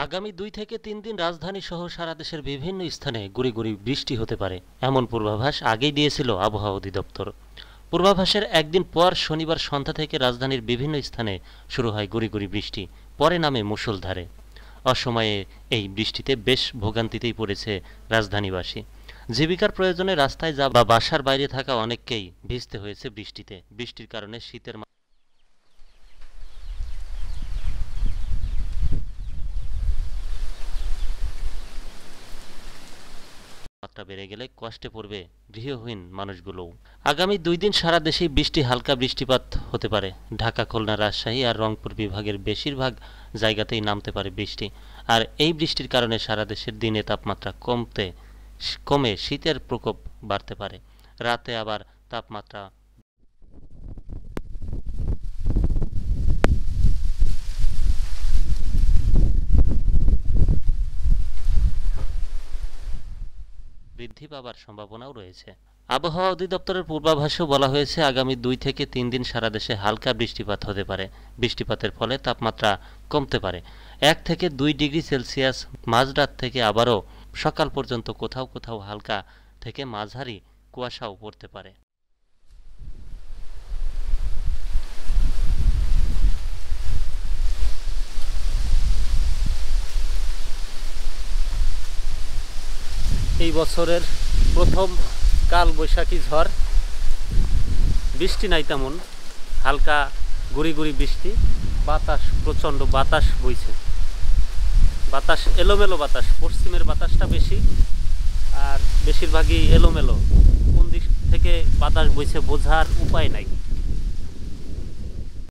আগামী ২ থেকে ৩ দিন রাজধানী সহ সারা দেশের বিভিন্ন স্থানে গুঁড়ি গুঁড়ি বৃষ্টি হতে পারে এমন পূর্বাভাস আগেই দিয়েছিল আবহাওয়া অধিদপ্তর। পূর্বাভাসের একদিন পর শনিবার সন্ধ্যা থেকে রাজধানীর বিভিন্ন স্থানে শুরু হয় গুঁড়ি গুঁড়ি বৃষ্টি, পরে নামে মুষলধারে। অসময়ে এই বৃষ্টিতে বেশ ভোগান্তিতেই পড়েছে রাজধানীবাসী। জীবিকার প্রয়োজনে রাস্তায় বা বাসার বাইরে থাকা অনেককেই ভিজতে হয়েছে বৃষ্টিতে। বৃষ্টির কারণে শীতের মাত্রা বেড়ে গেলে কষ্টে পড়বে গৃহহীন মানুষগুলোও। আগামী ২ দিন সারা দেশেই হালকা বৃষ্টিপাত হতে পারে। ঢাকা, খুলনা, রাজশাহী আর রংপুর বিভাগের বেশিরভাগ জায়গাতেই নামতে পারে বৃষ্টি। আর এই বৃষ্টির কারণে সারা দেশের দিনে তাপমাত্রা কমে শীতের প্রকোপ বাড়তে পারে। রাতে আবার তাপমাত্রা বৃদ্ধি পাবার সম্ভাবনাও রয়েছে। আবহাওয়া অধিদপ্তরের পূর্বাভাসেও বলা হয়েছে, আগামী ২ থেকে ৩ দিন সারা দেশে হালকা বৃষ্টিপাত হতে পারে। বৃষ্টিপাতের ফলে তাপমাত্রা কমতে পারে ১ থেকে ২ ডিগ্রি সেলসিয়াস। মাঝরাত থেকে আবারও সকাল পর্যন্ত কোথাও কোথাও হালকা থেকে মাঝারি কুয়াশাও পড়তে পারে। এই বছরের প্রথম কালবৈশাখী ঝড়, বৃষ্টি নাই তেমন, হালকা গুঁড়ি গুঁড়ি বৃষ্টি, বাতাস, প্রচণ্ড বাতাস বইছে। বাতাস এলোমেলো বাতাস, পশ্চিমের বাতাসটা বেশি আর বেশিরভাগই এলোমেলো। কোন দিক থেকে বাতাস বইছে বোঝার উপায় নাই।